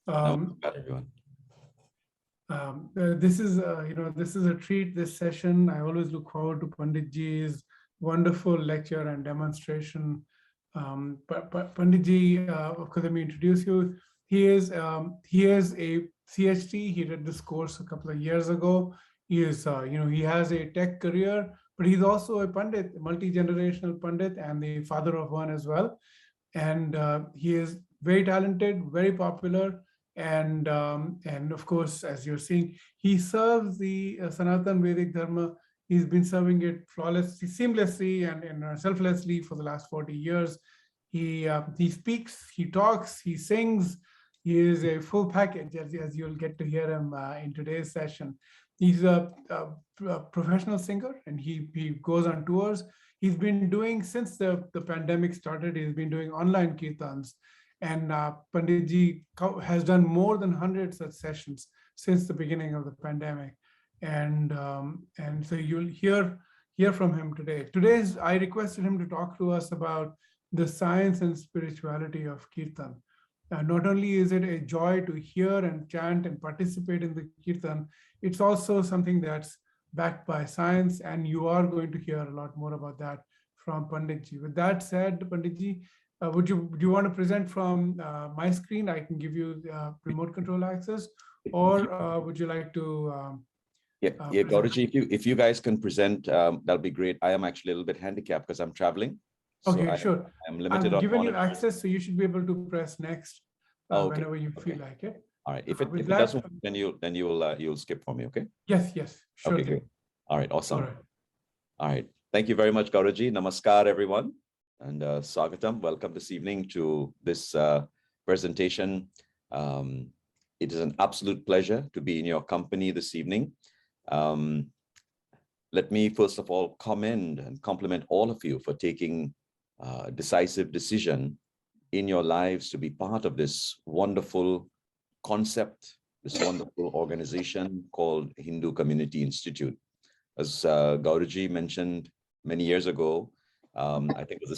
Namaskar, everyone. This is, this is a treat, this session. I always look forward to Panditji's wonderful lecture and demonstration. Panditji, of course, let me introduce you. He is a CHT. He did this course a couple of years ago. He is, he has a tech career, but he's also a Pandit, a multi-generational Pandit, and the father of one as well. And he is very talented, very popular, and of course, as you're seeing, he serves the Sanatan Vedic Dharma. He's been serving it flawlessly, seamlessly, and selflessly for the last 40 years. He speaks, he talks, he sings. He is a full package, as you'll get to hear him in today's session. He's a professional singer, and he goes on tours. He's been doing, since the pandemic started, he's been doing online kirtans. And Panditji has done more than 100 such sessions since the beginning of the pandemic. And so you'll hear from him today. I requested him to talk to us about the science and spirituality of kirtan. Not only is it a joy to hear and chant and participate in the kirtan, it's also something that's backed by science, and you are going to hear a lot more about that from Panditji. With that said, Panditji, do you want to present from my screen? I can give you remote control access, or would you like to? Gauraji, if you guys can present, that'll be great. I am actually a little bit handicapped because I'm traveling. Okay, so sure. I'm limited I've on given monitor. you access, so you should be able to press next whenever you feel like it. All right. If it doesn't, then you'll skip for me. Okay. Yes. Sure. Okay. Great. All right. Awesome. All right. Thank you very much, Gauraji. Namaskar, everyone, and Swagatam. Welcome this evening to this presentation. It is an absolute pleasure to be in your company this evening. Let me first of all commend and compliment all of you for taking a decisive decision in your lives to be part of this wonderful concept, this wonderful organization called Hindu Community Institute. As Gauraji mentioned many years ago, I think it was the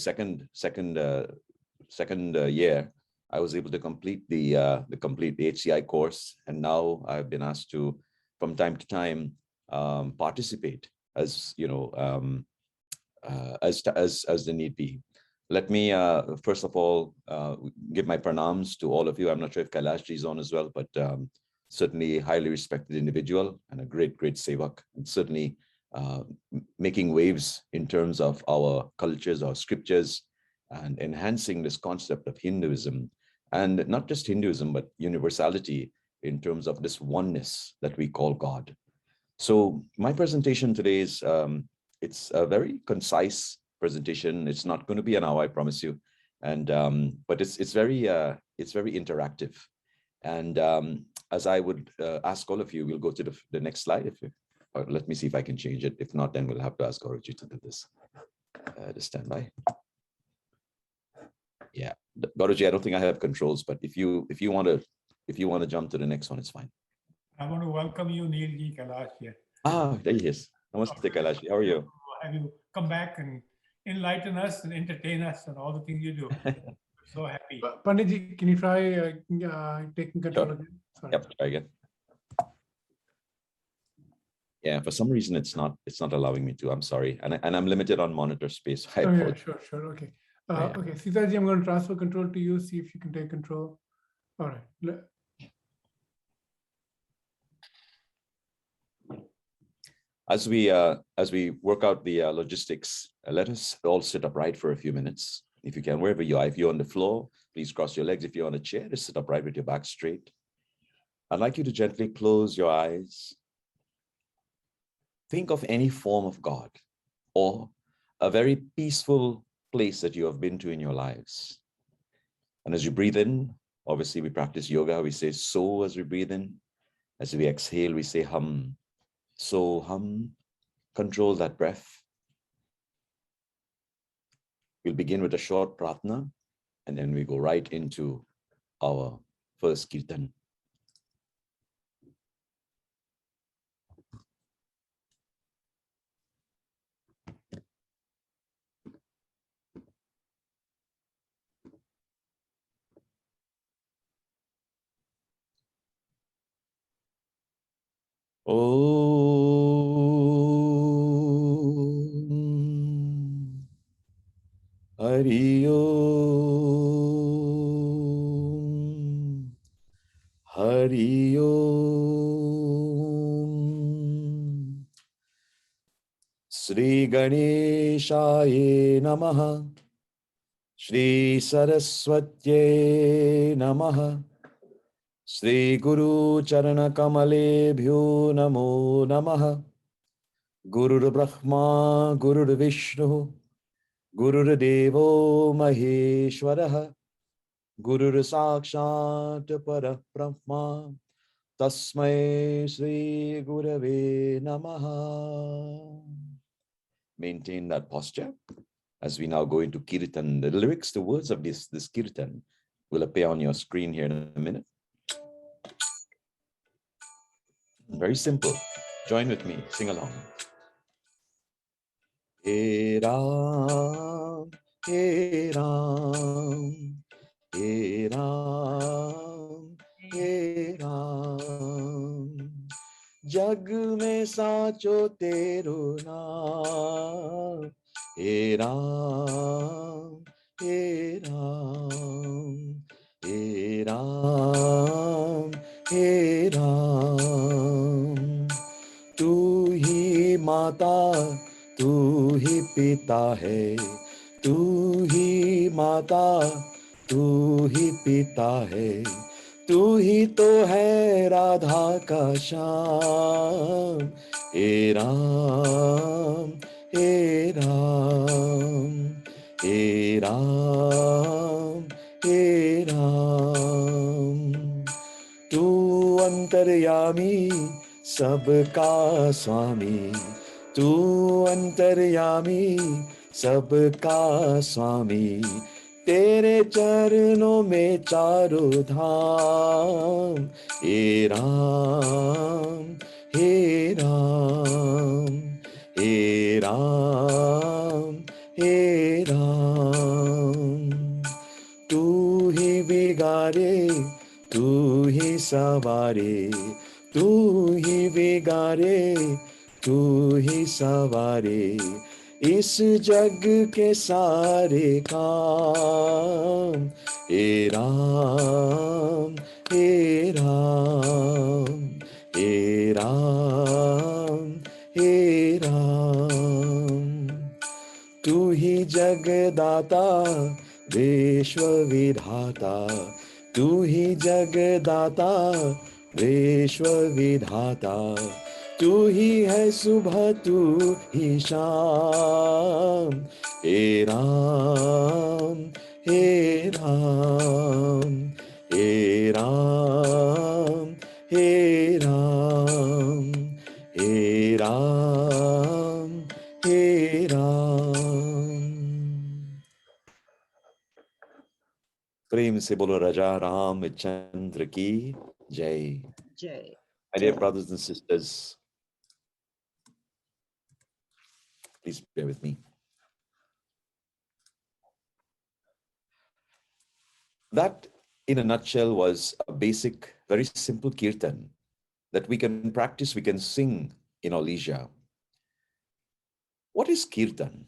second year, I was able to complete the HCI course, and now I've been asked to, from time to time, participate as as the need be. Let me first of all give my pranams to all of you. I'm not sure if Kailashji is on as well, but certainly a highly respected individual and a great sevak, and certainly making waves in terms of our cultures, our scriptures, and enhancing this concept of Hinduism, and not just Hinduism, but universality in terms of this oneness that we call God. So my presentation today is, it's a very concise presentation. It's not going to be an hour, I promise you. And but it's very interactive. And as I would ask all of you, we'll go to the next slide. Or let me see if I can change it. If not, then we'll have to ask Gauraji to do this. Just stand by. Yeah, Gauraji, I don't think I have controls, but if you want to jump to the next one, it's fine. I want to welcome you, Neil Ji Kailash here. There he is. Namaste, Kailash. How are you? Have you come back and enlighten us and entertain us and all the things you do? So happy. Panditji, can you try taking control again? Sorry. Yep, try again. Yeah, for some reason it's not allowing me to. I'm sorry, and I'm limited on monitor space. Yeah, sure. Okay. Okay, Sitaji, I'm going to transfer control to you. See if you can take control. All right. As we work out the logistics, let us all sit upright for a few minutes, if you can, wherever you are. If you're on the floor, please cross your legs. If you're on a chair, just sit upright with your back straight. I'd like you to gently close your eyes. Think of any form of God or a very peaceful place that you have been to in your lives. And as you breathe in, obviously we practice yoga, we say so as we breathe in. As we exhale, we say hum. So hum, control that breath. We'll begin with a short pratna, and then we go right into our first kirtan. Om Hari Om Hari Om Shri Ganeshaye Namaha Shri Saraswatye Namaha Shri Guru Charana Kamalebhyo Namo Namaha Guru Brahma Guru Vishnu Guru Devo Maheshwaraha Guru Sakshat Parabrahma Tasmai Shri Gurave Namaha. Maintain that posture as we now go into Kirtan. The lyrics, the words of this Kirtan will appear on your screen here in a minute. Very simple. Join with me. Sing along. He Ram, He Ram, He Ram, He Ram. जग में साचो तेरो नाम हे राम हे राम हे राम हे राम तू ही माता तू ही पिता है तू ही माता तू ही पिता है तू ही तो है राधा का श्याम हे राम हे राम हे राम हे राम तू अंतर्यामी सबका स्वामी तू अंतर्यामी सबका स्वामी तेरे चरणों में चारों धाम हे राम हे राम हे राम हे राम तू ही बिगाड़े तू ही सवारे तू ही बिगाड़े तू ही सवारे इस जग के सारे काम हे राम हे राम हे राम हे राम तू ही जगदाता विश्व विधाता तू ही जगदाता विश्व विधाता तू ही है सुबह तू ही शाम हे राम हे राम हे राम हे राम हे राम हे राम प्रेम से बोलो राजा रामचंद्र की जय जय My dear brothers and sisters, please bear with me. That, in a nutshell, was a basic, very simple kirtan that we can practice, we can sing in our leisure. What is kirtan?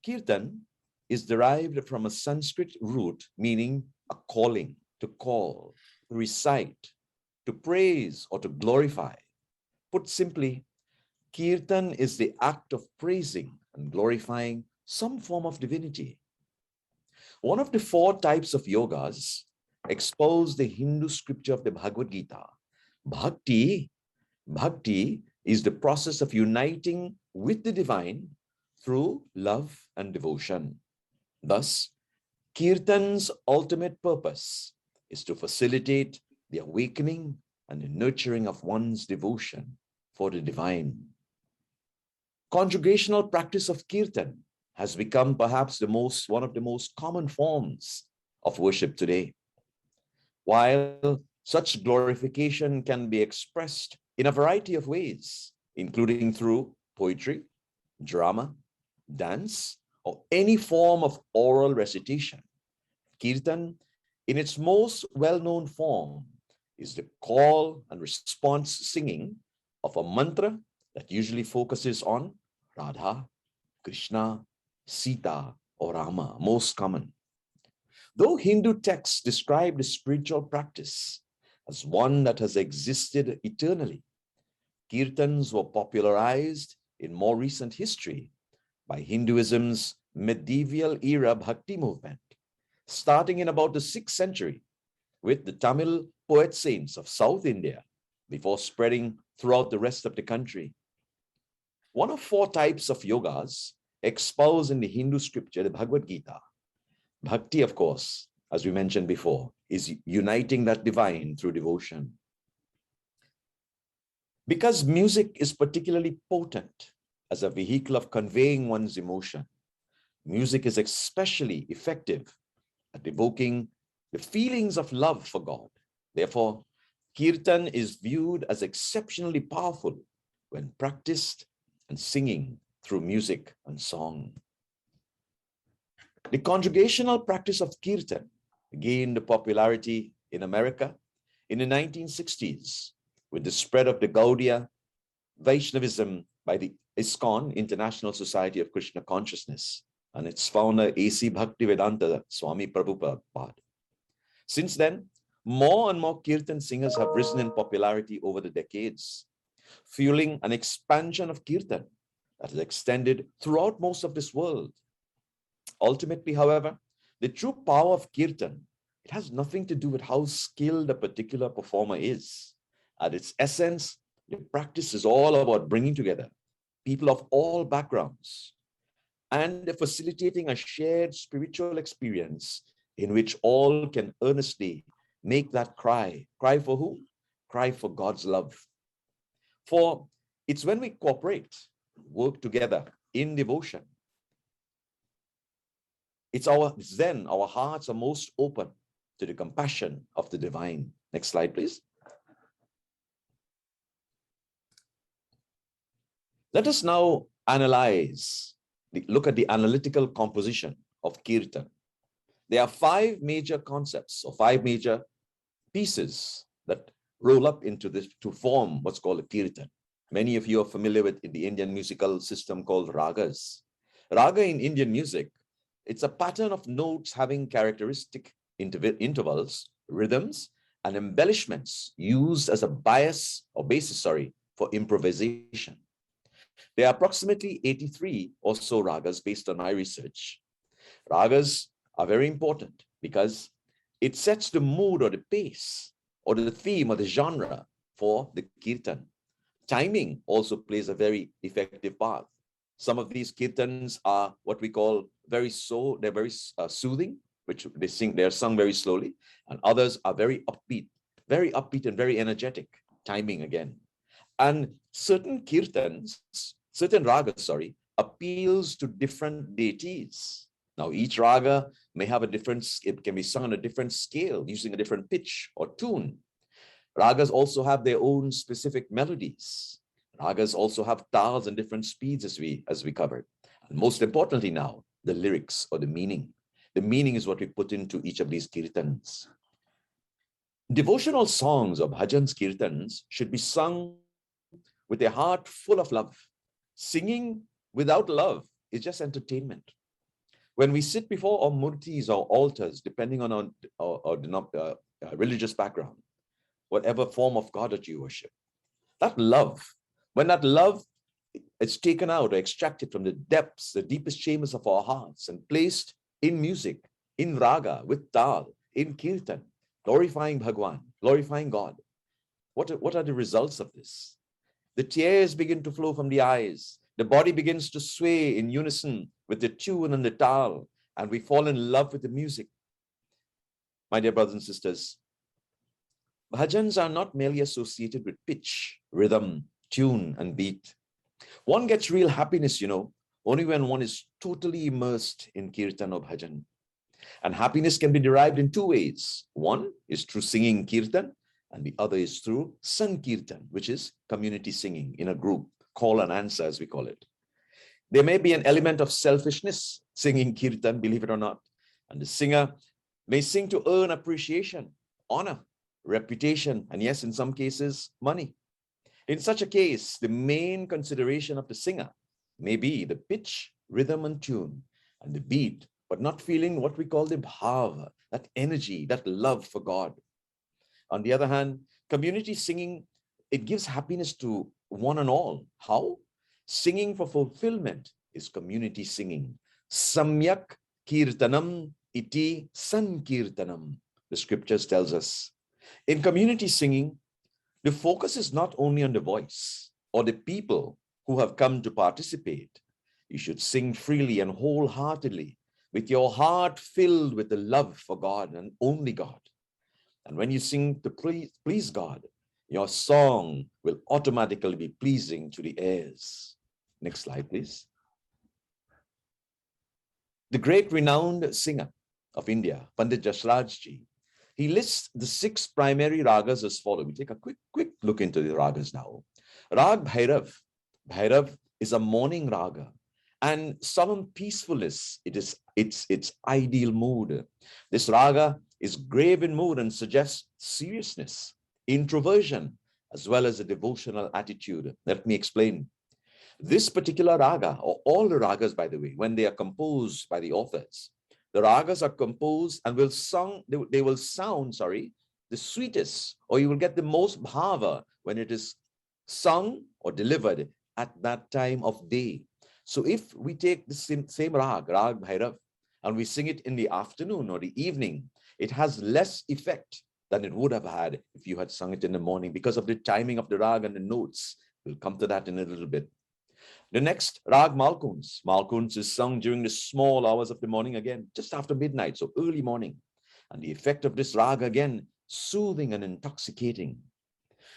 Kirtan is derived from a Sanskrit root meaning a calling, to call, to recite, to praise, or to glorify. Put simply, Kirtan is the act of praising and glorifying some form of divinity. One of the 4 types of yogas expose the Hindu scripture of the Bhagavad Gita. Bhakti is the process of uniting with the divine through love and devotion. Thus, Kirtan's ultimate purpose is to facilitate the awakening and the nurturing of one's devotion for the divine. Congregational practice of Kirtan has become perhaps one of the most common forms of worship today. While such glorification can be expressed in a variety of ways, including through poetry, drama, dance, or any form of oral recitation, Kirtan, in its most well-known form, is the call and response singing of a mantra that usually focuses on Radha, Krishna, Sita, or Rama, most common. Though Hindu texts describe the spiritual practice as one that has existed eternally, kirtans were popularized in more recent history by Hinduism's medieval era Bhakti movement, starting in about the 6th century with the Tamil poet saints of South India before spreading throughout the rest of the country. One of 4 types of yogas espoused in the Hindu scripture, the Bhagavad Gita. Bhakti, of course, as we mentioned before, is uniting that divine through devotion. Because music is particularly potent as a vehicle of conveying one's emotion, music is especially effective at evoking the feelings of love for God. Therefore, Kirtan is viewed as exceptionally powerful when practiced and singing through music and song. The congregational practice of Kirtan gained popularity in America in the 1960s with the spread of the Gaudiya Vaishnavism by the ISKCON, International Society of Krishna Consciousness, and its founder A.C. Bhaktivedanta Swami Prabhupada. Since then, more and more Kirtan singers have risen in popularity over the decades, fueling an expansion of Kirtan that has extended throughout most of this world. Ultimately, however, the true power of Kirtan, it has nothing to do with how skilled a particular performer is. At its essence, the practice is all about bringing together people of all backgrounds and facilitating a shared spiritual experience in which all can earnestly make that cry. Cry for who? Cry for God's love. For it's when we cooperate, work together in devotion, it's then our hearts are most open to the compassion of the divine. Next slide, please. Let us now look at the analytical composition of Kirtan. There are 5 major concepts or 5 major pieces that roll up into this to form what's called a Kirtan. Many of you are familiar with the Indian musical system called Ragas. Raga in Indian music, it's a pattern of notes having characteristic intervals, rhythms, and embellishments used as a basis for improvisation. There are approximately 83 or so ragas based on my research. Ragas are very important because it sets the mood or the pace or the theme or the genre for the kirtan. Timing also plays a very effective part. Some of these kirtans are what we call very soothing, which they're sung very slowly, and others are very upbeat and very energetic, timing again. And certain ragas, appeals to different deities. Now, each raga may have it can be sung on a different scale, using a different pitch or tune. Ragas also have their own specific melodies. Ragas also have tals and different speeds as we covered. And most importantly now, the lyrics or the meaning. The meaning is what we put into each of these kirtans. Devotional songs or bhajans, kirtans should be sung with a heart full of love. Singing without love is just entertainment. When we sit before our murtis or altars, depending on our religious background, whatever form of God that you worship, that love, when that love is taken out or extracted from the depths, the deepest chambers of our hearts and placed in music, in raga, with tal, in kirtan, glorifying Bhagwan, glorifying God, what are the results of this? The tears begin to flow from the eyes. The body begins to sway in unison with the tune and the tal, and we fall in love with the music. My dear brothers and sisters, bhajans are not merely associated with pitch, rhythm, tune, and beat. One gets real happiness, only when one is totally immersed in kirtan or bhajan. And happiness can be derived in 2 ways. One is through singing kirtan, and the other is through sankirtan, which is community singing in a group, call and answer as we call it. There may be an element of selfishness singing kirtan, believe it or not, and the singer may sing to earn appreciation, honor, reputation, and yes, in some cases, money. In such a case, the main consideration of the singer may be the pitch, rhythm, and tune, and the beat, but not feeling what we call the bhava, that energy, that love for God. On the other hand, community singing, it gives happiness to one and all. How? Singing for fulfillment is community singing. Samyak kirtanam iti sankirtanam. The scriptures tells us. In community singing, the focus is not only on the voice or the people who have come to participate. You should sing freely and wholeheartedly with your heart filled with the love for God and only God. And when you sing to please God, your song will automatically be pleasing to the ears. Next slide, please. The great renowned singer of India, Pandit Jasrajji, he lists the 6 primary ragas as follows. We take a quick look into the ragas now. Rag Bhairav. Bhairav is a morning raga, and solemn peacefulness, its ideal mood. This raga is grave in mood and suggests seriousness, introversion, as well as a devotional attitude. Let me explain. This particular raga, or all the ragas, by the way, when they are composed by the authors, the ragas are composed and they will sound, the sweetest, or you will get the most bhava when it is sung or delivered at that time of day. So if we take the same rag Bhairav, and we sing it in the afternoon or the evening, it has less effect than it would have had if you had sung it in the morning because of the timing of the rag and the notes. We'll come to that in a little bit. The next, Rag Malkuns. Malkuns is sung during the small hours of the morning again, just after midnight, so early morning. And the effect of this raga again, soothing and intoxicating.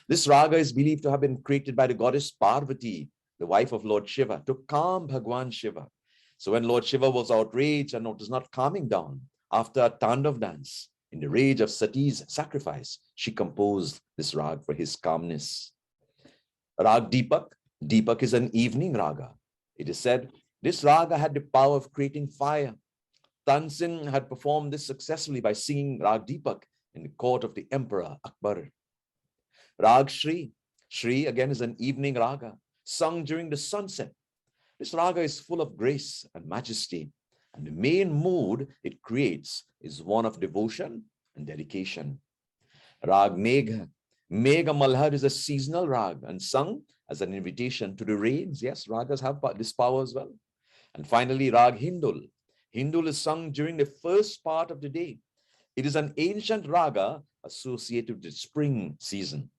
This raga is believed to have been created by the goddess Parvati, the wife of Lord Shiva, to calm Bhagwan Shiva. So when Lord Shiva was outraged and was not calming down after a Tandav dance, in the rage of Sati's sacrifice, she composed this rag for his calmness. Rag Deepak. Deepak is an evening raga. It is said this raga had the power of creating fire. Tansin had performed this successfully by singing Rag Deepak in the court of the Emperor Akbar. Rag Shri. Shri again is an evening raga, sung during the sunset. This raga is full of grace and majesty, and the main mood it creates is one of devotion and dedication. Rag Megha. Megha Malhar is a seasonal rag and sung as an invitation to the rains. Yes, ragas have this power as well. And finally, Rag Hindul. Hindul is sung during the first part of the day. It is an ancient raga associated with the spring season.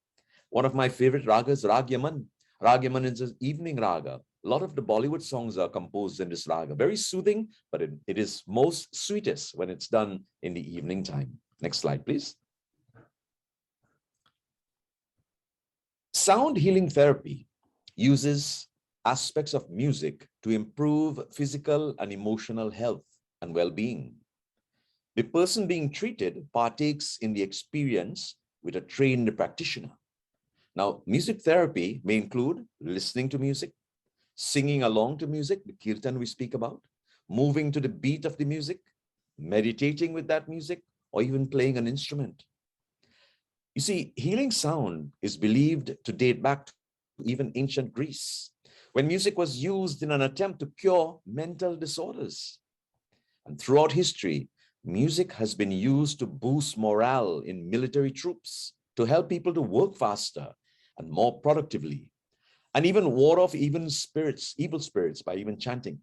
One of my favorite ragas, Rag Yaman. Rag Yaman is an evening raga. A lot of the Bollywood songs are composed in this raga. Very soothing, but it is most sweetest when it's done in the evening time. Next slide, please. Sound healing therapy uses aspects of music to improve physical and emotional health and well-being. The person being treated partakes in the experience with a trained practitioner. Now, music therapy may include listening to music, singing along to music, the Kirtan we speak about, moving to the beat of the music, meditating with that music, or even playing an instrument. You see, healing sound is believed to date back to even ancient Greece, when music was used in an attempt to cure mental disorders. And throughout history, music has been used to boost morale in military troops, to help people to work faster and more productively, and even ward off evil spirits by even chanting.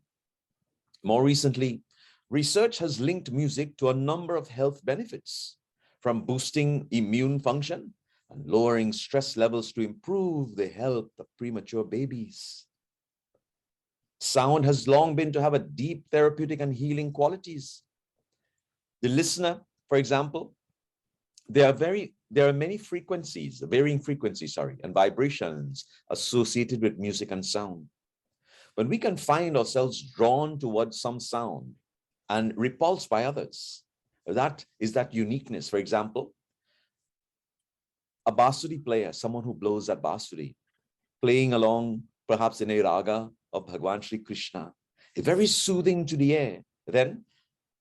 More recently, research has linked music to a number of health benefits, from boosting immune function and lowering stress levels to improve the health of premature babies. Sound has long been to have a deep therapeutic and healing qualities. The listener, for example, there are many frequencies, varying frequencies, and vibrations associated with music and sound. When we can find ourselves drawn towards some sound and repulsed by others, that is that uniqueness. For example, a basuri player, someone who blows that basuri, playing along perhaps in a raga of Bhagwan Shri Krishna, is very soothing to the ear. Then,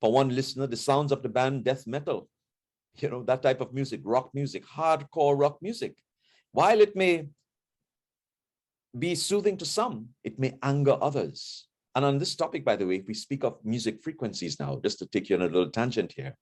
for one listener, the sounds of the band death metal, that type of music, rock music, hardcore rock music, while it may be soothing to some, it may anger others. And on this topic, by the way, if we speak of music frequencies now, just to take you on a little tangent here,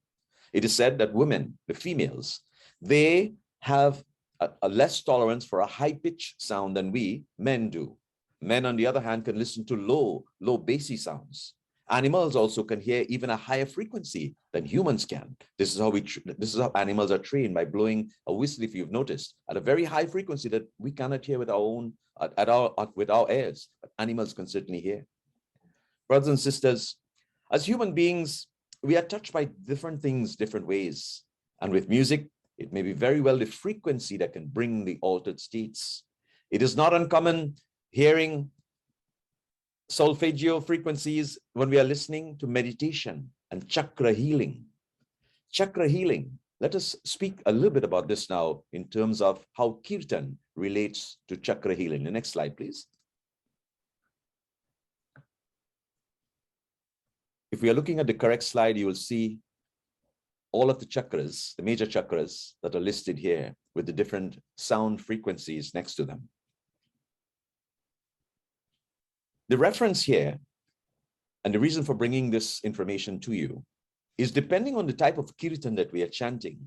it is said that women, the females, they have a less tolerance for a high-pitched sound than we men do. Men, on the other hand, can listen to low bassy sounds. Animals also can hear even a higher frequency than humans can. This is how animals are trained, by blowing a whistle, if you've noticed, at a very high frequency that we cannot hear with our own with our ears, but animals can certainly hear. Brothers and sisters, as human beings, we are touched by different things, different ways. And with music, it may be very well the frequency that can bring the altered states. It is not uncommon hearing solfeggio frequencies when we are listening to meditation and chakra healing. Chakra healing. Let us speak a little bit about this now in terms of how Kirtan relates to chakra healing. The next slide, please. If we are looking at the correct slide, you will see all of the chakras, the major chakras that are listed here with the different sound frequencies next to them. The reference here, and the reason for bringing this information to you, is depending on the type of kirtan that we are chanting.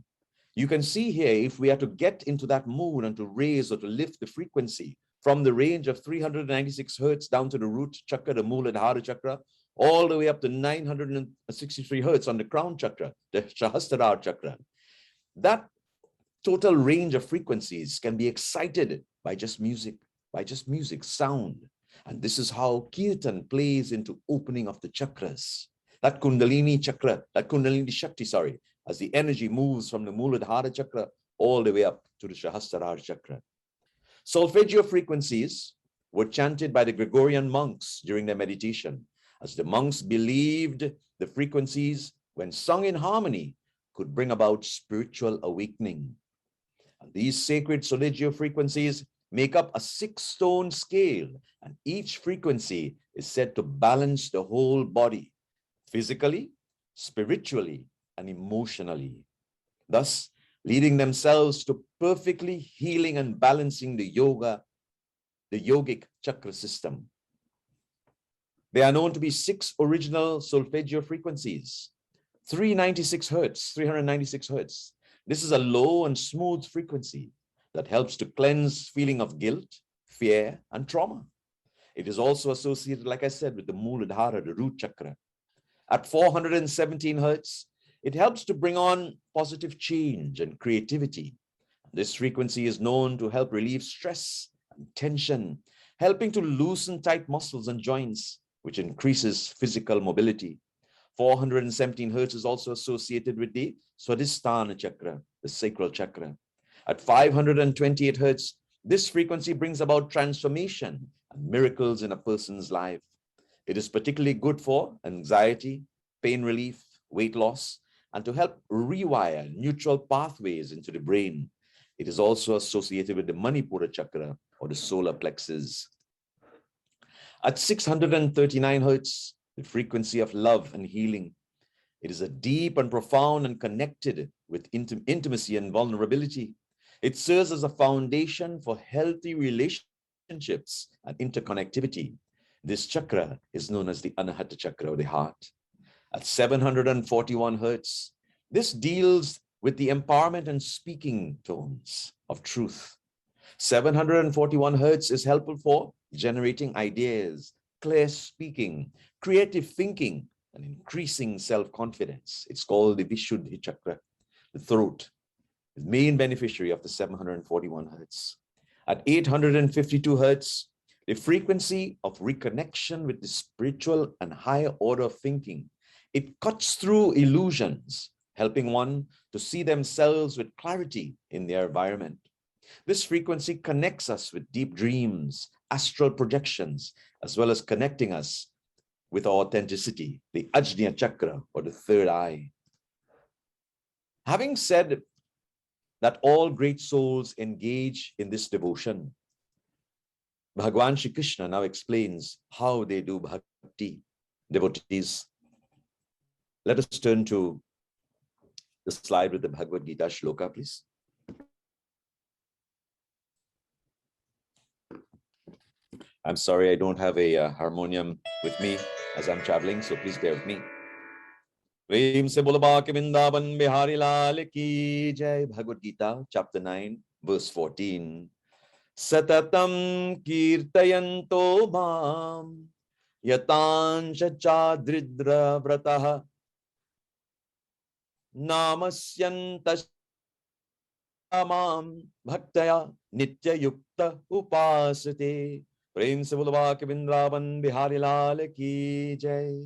You can see here, if we are to get into that mood and to raise or to lift the frequency from the range of 396 hertz down to the root chakra, the Muladhara chakra, all the way up to 963 hertz on the crown chakra, the Sahasrara chakra. That total range of frequencies can be excited by just music, sound. And this is how Kirtan plays into opening of the chakras. That Kundalini chakra, that Kundalini Shakti, as the energy moves from the Muladhara chakra all the way up to the Sahasrara chakra. Solfeggio frequencies were chanted by the Gregorian monks during their meditation, as the monks believed the frequencies, when sung in harmony, could bring about spiritual awakening. And these sacred solfeggio frequencies make up a 6-tone scale, and each frequency is said to balance the whole body, physically, spiritually, and emotionally, thus leading themselves to perfectly healing and balancing the yogic chakra system. They are known to be 6 original solfeggio frequencies, 396 hertz. This is a low and smooth frequency that helps to cleanse feeling of guilt, fear, and trauma. It is also associated, like I said, with the Muladhara, the root chakra. At 417 hertz, it helps to bring on positive change and creativity. This frequency is known to help relieve stress and tension, helping to loosen tight muscles and joints, which increases physical mobility. 417 hertz is also associated with the Swadhisthana chakra, the sacral chakra. At 528 hertz, this frequency brings about transformation and miracles in a person's life. It is particularly good for anxiety, pain relief, weight loss, and to help rewire neutral pathways into the brain. It is also associated with the Manipura chakra, or the solar plexus. At 639 hertz, the frequency of love and healing. It is a deep and profound and connected with intimacy and vulnerability. It serves as a foundation for healthy relationships and interconnectivity. This chakra is known as the Anahata chakra, or the heart. At 741 hertz, this deals with the empowerment and speaking tones of truth. 741 hertz is helpful for generating ideas, clear speaking, creative thinking, and increasing self-confidence. It's called the Vishuddhi chakra, the throat, the main beneficiary of the 741 hertz. At 852 hertz, the frequency of reconnection with the spiritual and higher order of thinking. It cuts through illusions, helping one to see themselves with clarity in their environment. This frequency connects us with deep dreams, astral projections, as well as connecting us with authenticity, the Ajna chakra, or the third eye. Having said that all great souls engage in this devotion, Bhagwan Shri Krishna now explains how they do bhakti. Devotees, let us turn to the slide with the Bhagavad Gita shloka, please. I'm sorry I don't have a harmonium with me as I'm traveling, so please bear with me. Prem se bolo Bhakti Vrindavan Bihari Lal ki jai. Bhagavad Gita, chapter 9, verse 14. Satatam kirtayanto mam yatancha chadridra vrataha namasyantas mam bhaktaya nitya yukta upasate. Prem se bolo Bhakti Vrindavan Bihari Lal ki jai.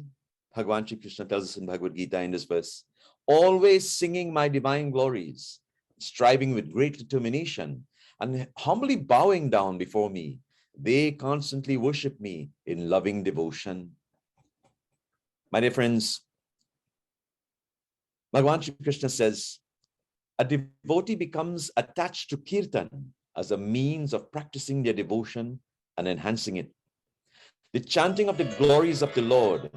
Bhagavan Shri Krishna tells us in Bhagavad Gita in this verse, always singing my divine glories, striving with great determination, and humbly bowing down before me, they constantly worship me in loving devotion. My dear friends, Bhagavan Shri Krishna says, a devotee becomes attached to Kirtan as a means of practicing their devotion and enhancing it. The chanting of the glories of the Lord,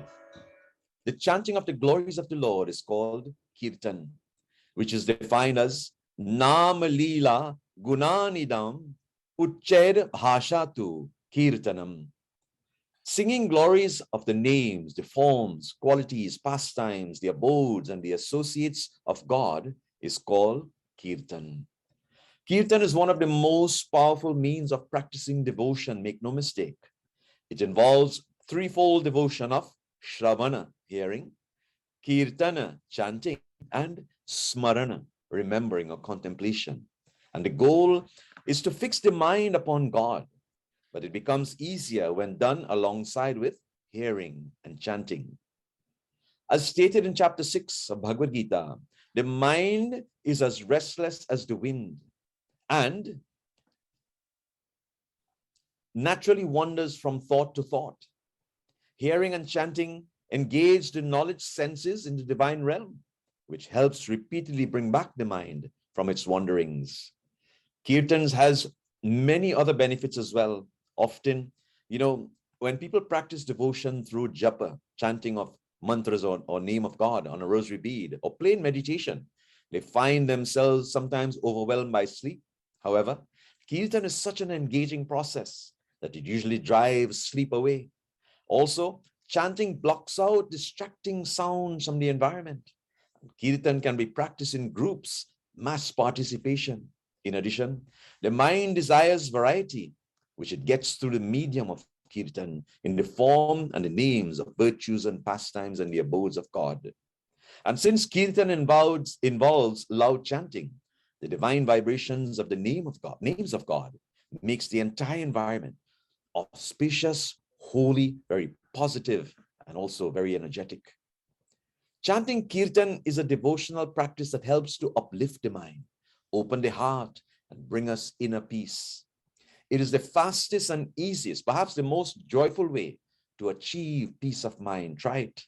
is called Kirtan, which is defined as Nama Leela Gunanidam Uchair Bhashatu Kirtanam. Singing glories of the names, the forms, qualities, pastimes, the abodes, and the associates of God is called Kirtan. Kirtan is one of the most powerful means of practicing devotion, make no mistake. It involves threefold devotion of Shravana, hearing, Kirtana, chanting, and Smarana, remembering or contemplation. And the goal is to fix the mind upon God, but it becomes easier when done alongside with hearing and chanting. As stated in chapter 6 of Bhagavad Gita, the mind is as restless as the wind and naturally wanders from thought to thought. Hearing and chanting engage the knowledge senses in the divine realm, which helps repeatedly bring back the mind from its wanderings. Kirtans has many other benefits as well. Often, when people practice devotion through japa, chanting of mantras or name of God on a rosary bead or plain meditation, they find themselves sometimes overwhelmed by sleep. However, Kirtan is such an engaging process that it usually drives sleep away. Also, chanting blocks out distracting sounds from the environment. Kirtan can be practiced in groups, mass participation. In addition, the mind desires variety, which it gets through the medium of Kirtan in the form and the names of virtues and pastimes and the abodes of God. And since Kirtan involves loud chanting, the divine vibrations of the names of God, makes the entire environment auspicious, holy, very positive, and also very energetic. Chanting Kirtan is a devotional practice that helps to uplift the mind, open the heart, and bring us inner peace. It is the fastest and easiest, perhaps the most joyful way to achieve peace of mind. Try it.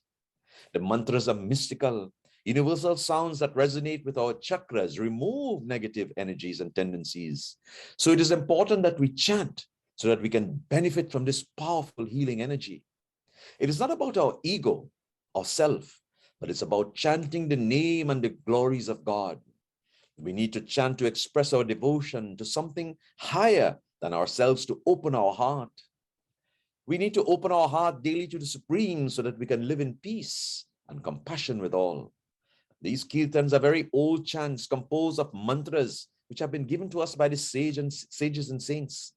The mantras are mystical, universal sounds that resonate with our chakras, remove negative energies and tendencies. So it is important that we chant so that we can benefit from this powerful healing energy. It is not about our ego or self, but it's about chanting the name and the glories of God. We need to chant to express our devotion to something higher than ourselves, to open our heart. We need to open our heart daily to the Supreme so that we can live in peace and compassion with all. These kirtans are very old chants composed of mantras which have been given to us by the sages and saints.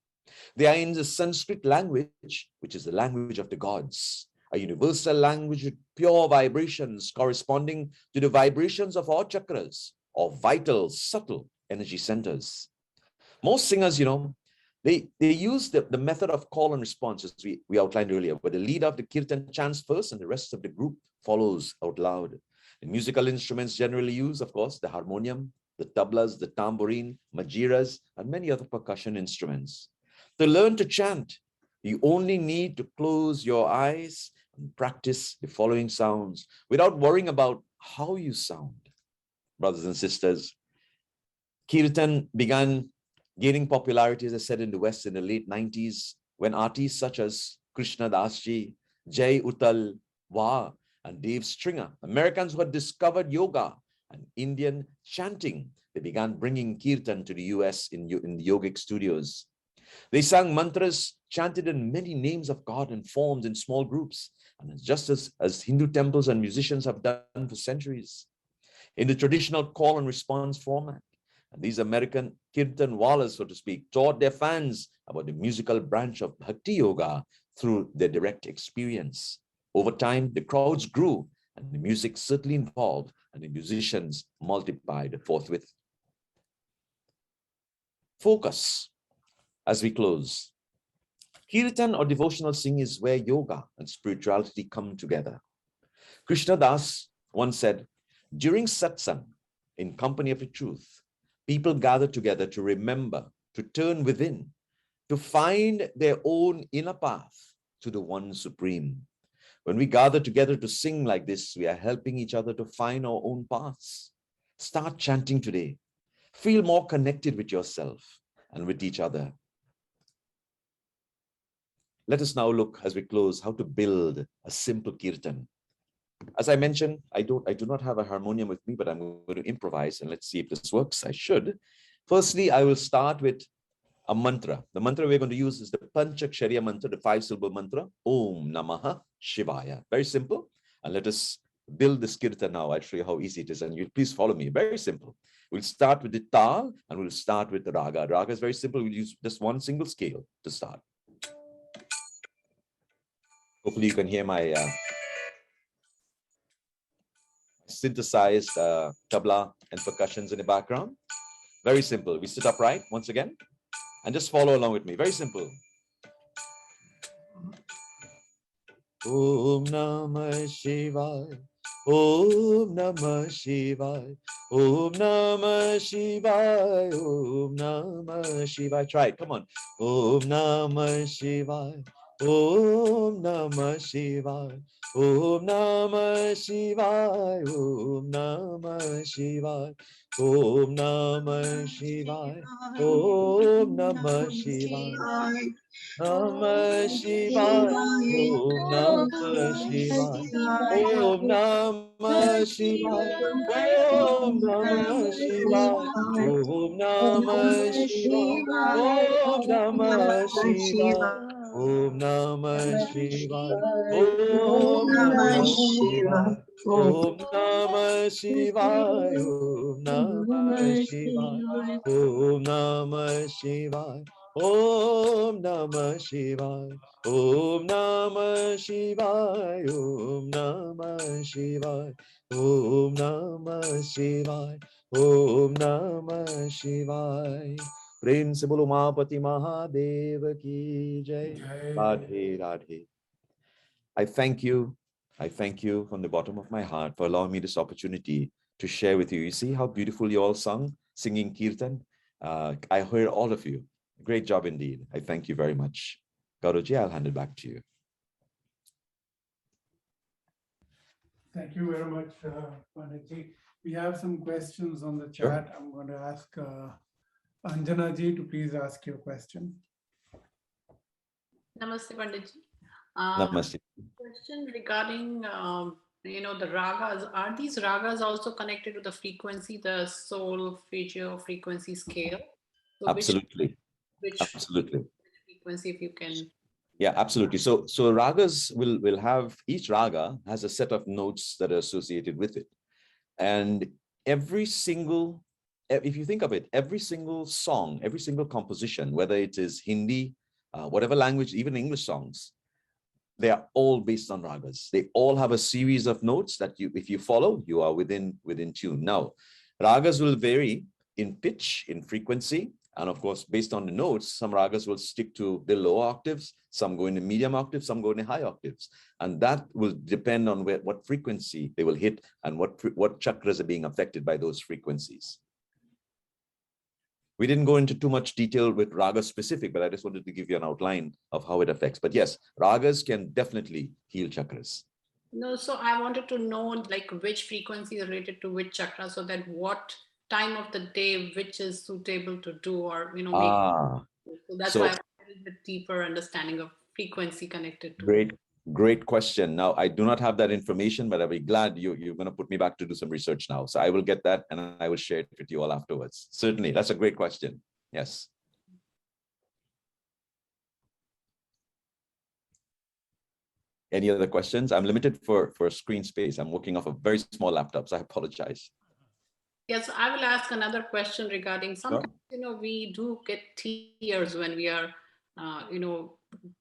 They are in the Sanskrit language, which is the language of the gods, a universal language with pure vibrations corresponding to the vibrations of our chakras, or vital, subtle energy centers. Most singers, they use the method of call and response, as we outlined earlier, where the leader of the kirtan chants first and the rest of the group follows out loud. The musical instruments generally use, of course, the harmonium, the tablas, the tambourine, majiras, and many other percussion instruments. To learn to chant, you only need to close your eyes and practice the following sounds without worrying about how you sound. Brothers and sisters, Kirtan began gaining popularity, as I said, in the West in the late 90s, when artists such as Krishna Dasji, Jai Uttal Wah, and Dave Stringer, Americans who had discovered yoga and Indian chanting, they began bringing Kirtan to the US in the yogic studios. They sang mantras chanted in many names of God and forms in small groups, and just as Hindu temples and musicians have done for centuries. In the traditional call and response format. And these American Kirtan wallahs, so to speak, taught their fans about the musical branch of Bhakti Yoga through their direct experience. Over time, the crowds grew and the music certainly involved and the musicians multiplied forthwith. Focus as we close. Kirtan or devotional singing is where yoga and spirituality come together. Krishna Das once said, during satsang, in company of the truth, people gather together to remember, to turn within, to find their own inner path to the one supreme. When we gather together to sing like this, we are helping each other to find our own paths. Start chanting today. Feel more connected with yourself and with each other. Let us now look, as we close, how to build a simple kirtan. As I mentioned, I do not have a harmonium with me, but I'm going to improvise and let's see if this works. I should. Firstly, I will start with a mantra. The mantra we're going to use is the Panchakshariya mantra, the 5-syllable mantra, Om Namaha Shivaya. Very simple. And let us build this kirtan now. I'll show you how easy it is. And you please follow me. Very simple. We'll start with the tal and we'll start with the raga. Raga is very simple. We'll use just one single scale to start. Hopefully you can hear my synthesized tabla and percussions in the background. Very simple. We sit upright once again and just follow along with me. Very simple. Om Namah Shivaya. Om Namah Shivaya. Om Namah Shivaya. Om Namah Shivaya. Try it. Come on. Om Namah Shivaya. Om Namah Shivaya. Om Namah Shivaya. Om Namah Shivaya. Om Namah Shivaya. Om Namah Shivaya. Namah Shivaya. Om Namah Shivaya. Om Namah Shivaya. Om Namah Shivaya. Om Namah Shivaya. Om Namah Shivaya. Om Namah Shivaya. Om Namah Shivaya. Om Namah Shivaya. Om Namah Shivaya. Om Namah Shivaya. Om Namah Shivaya. Om Namah Shivaya. Om Namah Shivaya. Om Namah Shivaya. Om Namah Shivaya. प्रेम से बोलो उमापति महादेव की जय. Radhe Radhe. I thank you from the bottom of my heart for allowing me this opportunity to share with you. You see how beautiful you all singing Kirtan? I heard all of you. Great job indeed. I thank you very much. Gauraji, I'll hand it back to you. Thank you very much, Panditji. We have some questions on the chat. Sure. I'm going to ask Anjana ji to please ask your question. Namaste, Panditji. Namaste. Question regarding, the ragas. Are these ragas also connected to the frequency, the soul frequency scale? So absolutely. Absolutely. Which frequency, if you can. Yeah, absolutely. So ragas will have, each raga has a set of notes that are associated with it. And every single, if you think of it, every single song, every single composition, whether it is Hindi, whatever language, even English songs, they are all based on ragas. They all have a series of notes that if you follow, you are within tune. Now, ragas will vary in pitch, in frequency, and of course, based on the notes, some ragas will stick to the low octaves, some go in the medium octaves, some go in the high octaves. And that will depend on what frequency they will hit and what chakras are being affected by those frequencies. We didn't go into too much detail with raga specific, but I just wanted to give you an outline of how it affects. But yes, ragas can definitely heal chakras. No, so I wanted to know like which frequency is related to which chakra, so that what time of the day which is suitable to do, or so that's why I have a little bit deeper understanding of frequency connected to. Great question. Now, I do not have that information, but I'll be glad you're going to put me back to do some research now. So I will get that and I will share it with you all afterwards. Certainly. That's a great question. Yes. Any other questions? I'm limited for screen space. I'm working off a very small laptop, so I apologize. Yes, I will ask another question regarding sometimes, we do get tears when we are,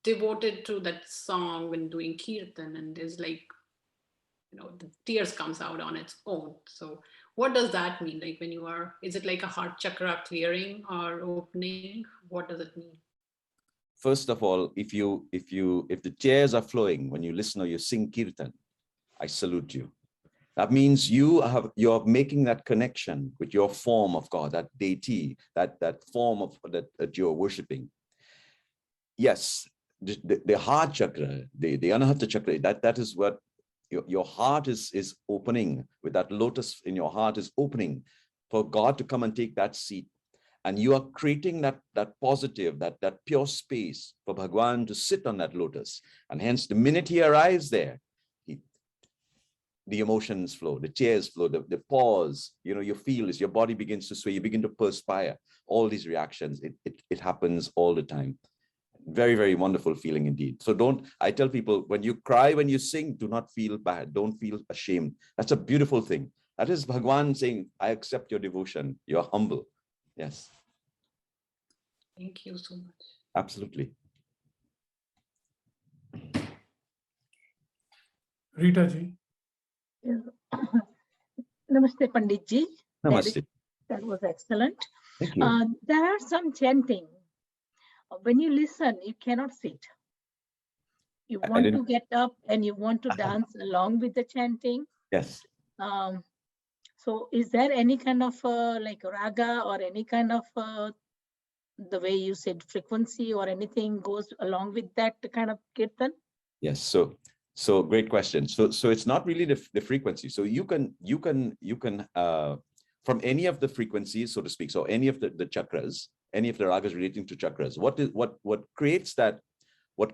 devoted to that song when doing Kirtan, and there's like, the tears comes out on its own. So what does that mean? Like when you are, is it like a heart chakra clearing or opening? What does it mean? First of all, if the tears are flowing when you listen or you sing Kirtan, I salute you. That means you're making that connection with your form of God, that deity, that form of that you're worshiping. Yes, the heart chakra, the anahata chakra, that is what your heart is opening. With that lotus in your heart is opening for God to come and take that seat. And you are creating that positive, that pure space for Bhagwan to sit on that lotus. And hence, the minute he arrives there, the emotions flow, the tears flow, the pause, you feel as your body begins to sway, you begin to perspire, all these reactions, it happens all the time. Very, very wonderful feeling indeed. So I tell people, when you cry, when you sing, do not feel bad, don't feel ashamed. That's a beautiful thing. That is Bhagwan saying, I accept your devotion, you're humble. Yes. Thank you so much. Absolutely. Rita ji. Namaste, Pandit ji. Namaste. That was excellent. Thank you. There are some chanting. When you listen, you cannot sit. You want to get up and you want to dance along with the chanting. Yes. So is there any kind of like raga or any kind of the way you said frequency or anything goes along with that kind of kirtan? Yes. So great question. So it's not really the frequency. So you can from any of the frequencies, so to speak, so any of the chakras, any of the ragas relating to chakras, what creates that we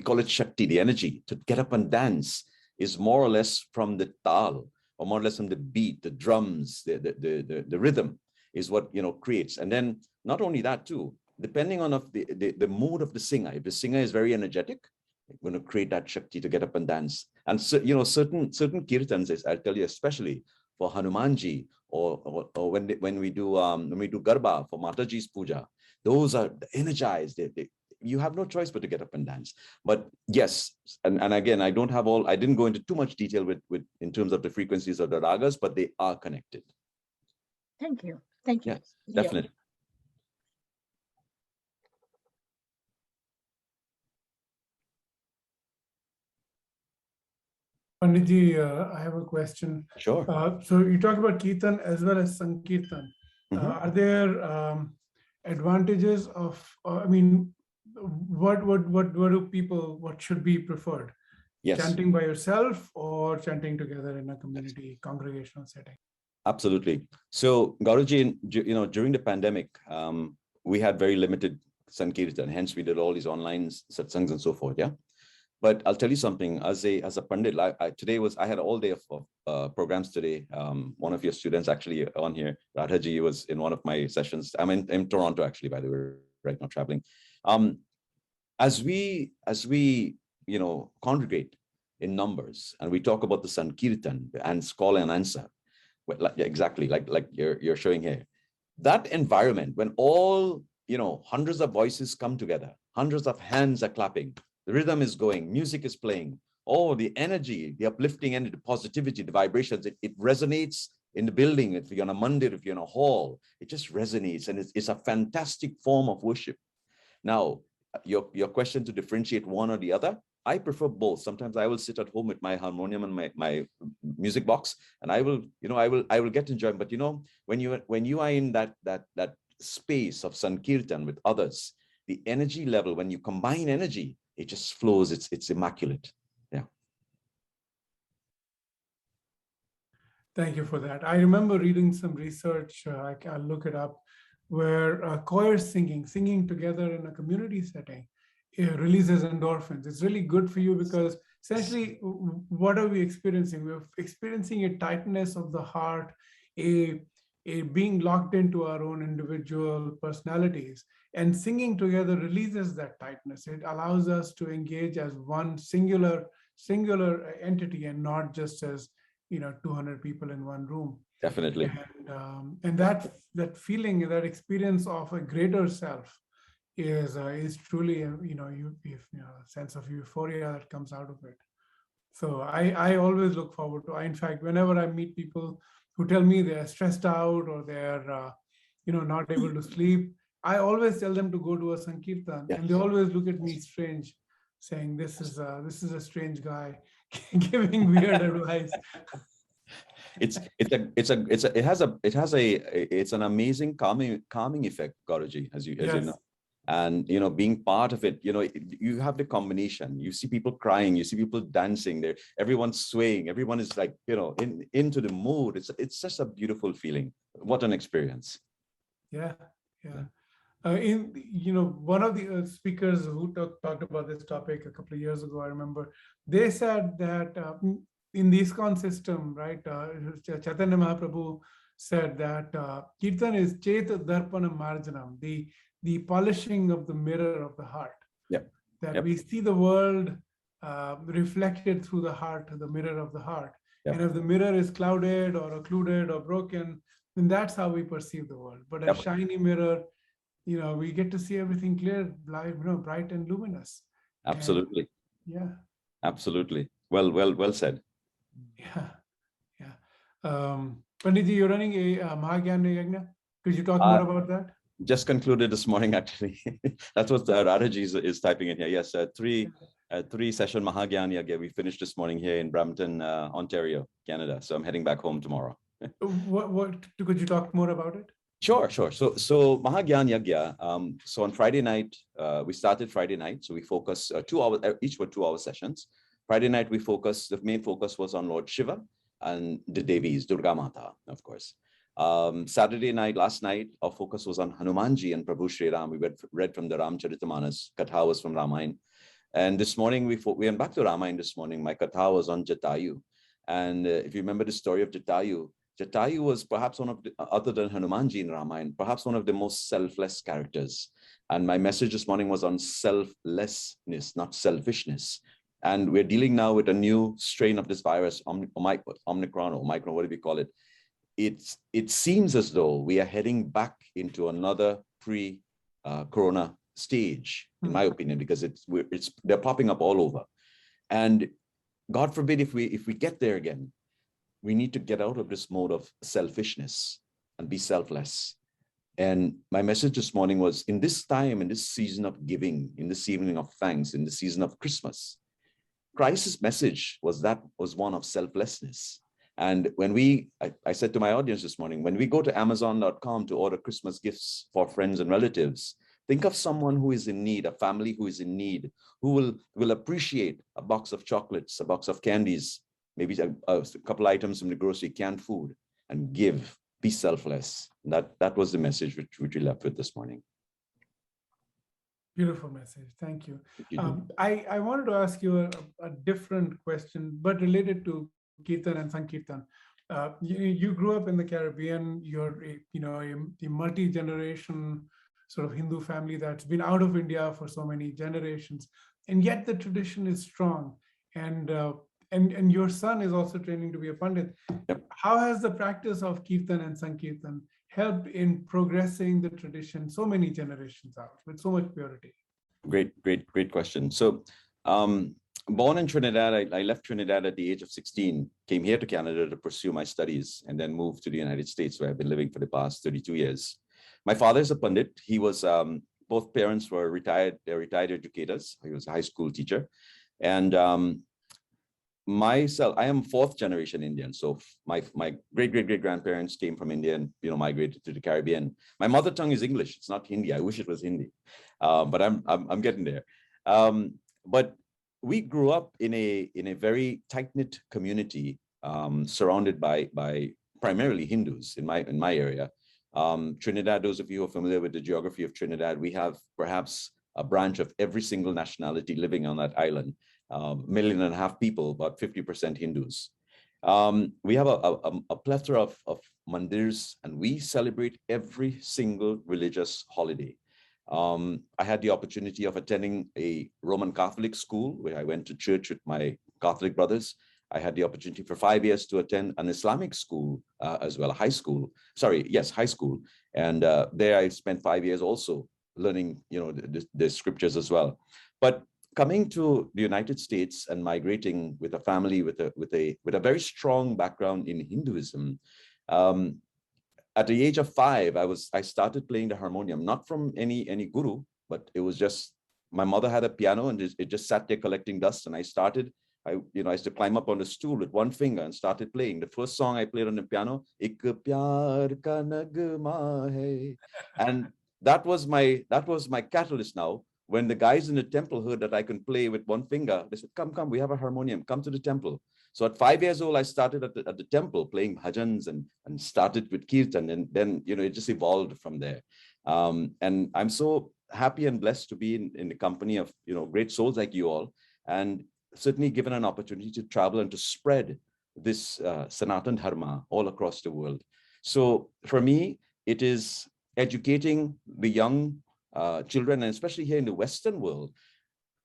call it Shakti, the energy to get up and dance, is more or less from the tal, or more or less from the beat, the drums, the rhythm is what creates. And then not only that too, depending on the mood of the singer. If the singer is very energetic, we're going to create that Shakti to get up and dance. And so, certain kirtans, I'll tell you, especially for Hanumanji, or when we do Garba for Mataji's puja, those are energized. You have no choice but to get up and dance. But yes, and again, I didn't go into too much detail with in terms of the frequencies of the ragas, but they are connected. Thank you. Thank you. Yes, definitely. Panditji, I have a question. Sure. So you talk about Kirtan as well as Sankirtan. Are there advantages of, what should be preferred? Yes. Chanting by yourself or chanting together in a community congregational setting? Absolutely. So Gauruji, during the pandemic, we had very limited Sankirtan. Hence, we did all these online satsangs and so forth. Yeah. But I'll tell you something. As a pandit, I had all day of programs today. One of your students actually on here, Radhaji, was in one of my sessions. I'm in Toronto actually, by the way, right now traveling. As we congregate in numbers and we talk about the Sankirtan and call and answer, exactly like you're showing here, that environment when all hundreds of voices come together, hundreds of hands are clapping, the rhythm is going, music is playing, the energy, the uplifting energy, the positivity, the vibrations, it resonates in the building. If you're in a mandir, if you're in a hall, it just resonates, and it's a fantastic form of worship. Now, your question to differentiate one or the other, I prefer both. Sometimes I will sit at home with my harmonium and my music box, and I will get enjoyment. But when you are in that space of Sankirtan with others, the energy level, when you combine energy, it just flows. It's immaculate. Yeah. Thank you for that. I remember reading some research, I'll look it up, where choirs singing together in a community setting, it releases endorphins. It's really good for you because essentially, what are we experiencing? We're experiencing a tightness of the heart, a being locked into our own individual personalities, and singing together releases that tightness. It allows us to engage as one singular entity, and not just as 200 people in one room. Definitely. And that feeling, that experience of a greater self is truly a sense of euphoria that comes out of it. So I always look forward to. In fact, whenever I meet people who tell me they're stressed out or they're not able to sleep, I always tell them to go to a Sankirtan, Yes. and they always look at me strange, saying this is a strange guy giving weird advice. It's an amazing calming effect, Gauraji, as you know. And being part of it, you have the combination. You see people crying, you see people dancing there, everyone's swaying, everyone is like into the mood. It's such a beautiful feeling. What an experience. Yeah. One of the speakers who talked about this topic a couple of years ago, I remember, they said that in the ISKCON system, right, Chaitanya Mahaprabhu said that Kirtan is Cheta Darpana Marjanam, the polishing of the mirror of the heart. That we see the world reflected through the heart, the mirror of the heart. And if the mirror is clouded or occluded or broken, then that's how we perceive the world. But a shiny mirror, we get to see everything clear, bright and luminous. Absolutely. And, absolutely. Well said. Panditji, you're running a Mahagyan Yajna. Could you talk more about that? Just concluded this morning, actually. That's what Radhaji is typing in here. Yes, three session Mahagyan Yajna. We finished this morning here in Brampton, Ontario, Canada. So I'm heading back home tomorrow. What could you talk more about it? Sure. So Mahagyan Yajna. So on Friday night, we started Friday night. So we focus 2 hours, each were 2 hour sessions. Friday night, the main focus was on Lord Shiva and the Devis, Durga Mata, of course. Saturday night, last night, our focus was on Hanumanji and Prabhu Shri Ram. We read from the Ramcharitamanas. Katha was from Ramayana. And this morning, we went back to Ramayana this morning. My Katha was on Jatayu. And if you remember the story of Jatayu, Jatayu was perhaps one of the, other than Hanumanji in Ramayana, perhaps one of the most selfless characters. And my message this morning was on selflessness, not selfishness. And we're dealing now with a new strain of this virus, Omicron, whatever we call it. It seems as though we are heading back into another pre-corona stage, in my opinion, because they're popping up all over. And God forbid if we get there again, we need to get out of this mode of selfishness and be selfless. And my message this morning was, in this time, in this season of giving, in this evening of thanks, in the season of Christmas, Christ's message was one of selflessness. And when I said to my audience this morning, when we go to Amazon.com to order Christmas gifts for friends and relatives, think of someone who is in need, a family who is in need, who will appreciate a box of chocolates, a box of candies, maybe a couple items from the grocery, canned food, and give, be selfless. That was the message which we left with this morning. Beautiful message. Thank you. I wanted to ask you a different question, but related to Kirtan and Sankirtan. You grew up in the Caribbean. You're a multi-generation sort of Hindu family that's been out of India for so many generations, and yet the tradition is strong. And your son is also training to be a Pandit. How has the practice of Kirtan and Sankirtan helped in progressing the tradition so many generations out with so much purity? Great question. So born in Trinidad, I left Trinidad at the age of 16, came here to Canada to pursue my studies, and then moved to the United States, where I've been living for the past 32 years. My father is a Pandit. He was, both parents were retired educators. He was a high school teacher. And myself, I am fourth generation Indian. So my great grandparents came from India and migrated to the Caribbean. My mother tongue is English. It's not Hindi. I wish it was Hindi, but I'm getting there. But we grew up in a very tight-knit community, surrounded by primarily Hindus in my area. Trinidad, those of you who are familiar with the geography of Trinidad, we have perhaps a branch of every single nationality living on that island. 1.5 million people, about 50% Hindus. We have a plethora of mandirs, and we celebrate every single religious holiday. I had the opportunity of attending a Roman Catholic school where I went to church with my Catholic brothers. I had the opportunity for 5 years to attend an Islamic school as well, a high school. Sorry, yes, high school. And there I spent 5 years also learning, the scriptures as well. But coming to the United States and migrating with a family with a very strong background in Hinduism, at the age of 5, I started playing the harmonium, not from any guru, but it was just my mother had a piano and it just sat there collecting dust, and I used to climb up on the stool with one finger and started playing. The first song I played on the piano, Ik Pyar Ka Nagma Hai. And that was my catalyst now. When the guys in the temple heard that I can play with one finger, they said, come, we have a harmonium, come to the temple. So at 5 years old, I started at the temple playing bhajans and started with Kirtan. And then, it just evolved from there. And I'm so happy and blessed to be in the company of, great souls like you all. And certainly given an opportunity to travel and to spread this Sanatan Dharma all across the world. So for me, it is educating the young children, and especially here in the Western world.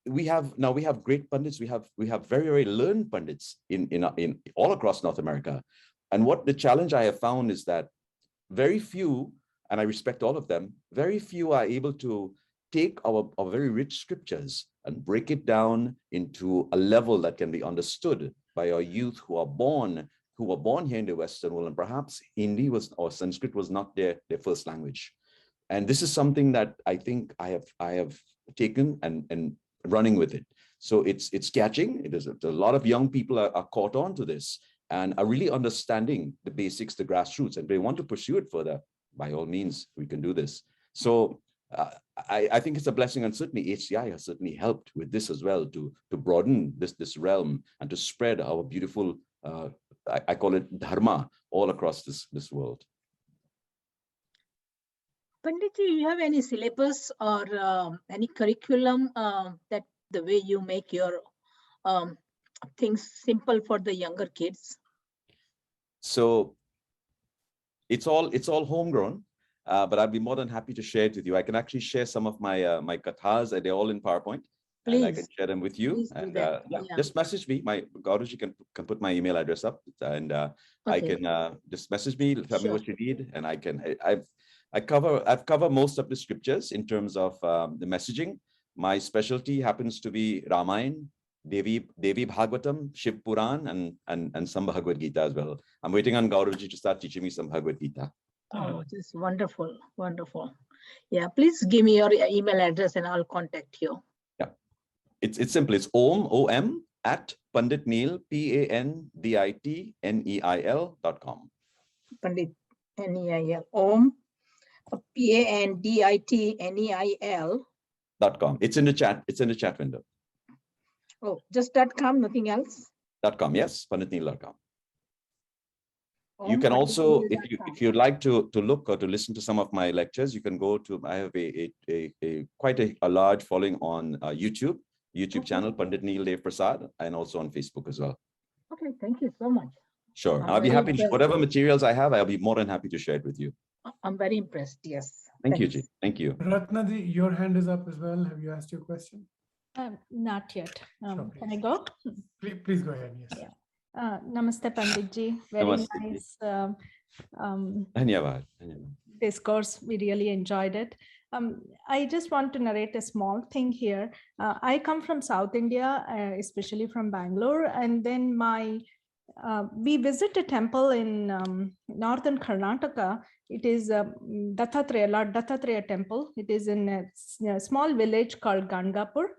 We have great pundits. We have very, very learned pundits in all across North America. And what the challenge I have found is that very few, and I respect all of them, very few are able to take our very rich scriptures and break it down into a level that can be understood by our youth who are born here in the Western world, and perhaps Hindi or Sanskrit was not their first language. And this is something that I think I have taken and running with it. So it's catching. It is a lot of young people are caught on to this and are really understanding the basics, the grassroots, and they want to pursue it further. By all means, we can do this. So I think it's a blessing, and certainly HCI has certainly helped with this as well to broaden this realm and to spread our beautiful, I call it dharma, all across this world. Panditji, you have any syllabus or any curriculum that the way you make your things simple for the younger kids? So it's all homegrown, but I'd be more than happy to share it with you. I can actually share some of my my kathas, and they're all in PowerPoint. Please. And I can share them with you. And just message me. My Gauraji can put my email address up, and okay. I can just message me, tell me what you need, and I've covered most of the scriptures in terms of the messaging. My specialty happens to be Ramayana, Devi Bhagavatam, Shiv Puran, and some Bhagavad Gita as well. I'm waiting on Gauraji to start teaching me some Bhagavad Gita. Oh, just wonderful, wonderful. Yeah, please give me your email address and I'll contact you. Yeah, it's simple. It's OM at Pandit Neil, PANDITNEIL.com. Pandit Neil, Om. PANDITNEIL.com. It's in the chat. It's in the chat window. Oh, just .com, nothing else? .com, yes, panditneil.com. You can also, if you'd like to look or to listen to some of my lectures, you can go to, I have quite a large following on YouTube channel, Pandit Neil Dev Persad, and also on Facebook as well. Okay, thank you so much. Sure, I'll be happy to, whatever materials I have, I'll be more than happy to share it with you. I'm very impressed, yes. Thank you, Ji. Thank you. Ratnaji, your hand is up as well. Have you asked your question? Not yet. Sure, can I go? Please go ahead, yes. Yeah. Namaste, Panditji. Very nice discourse. We really enjoyed it. I just want to narrate a small thing here. I come from South India, especially from Bangalore, and then we visit a temple in northern Karnataka. It is Dattatreya, Lord Dattatreya temple. It is in a small village called Gangapur.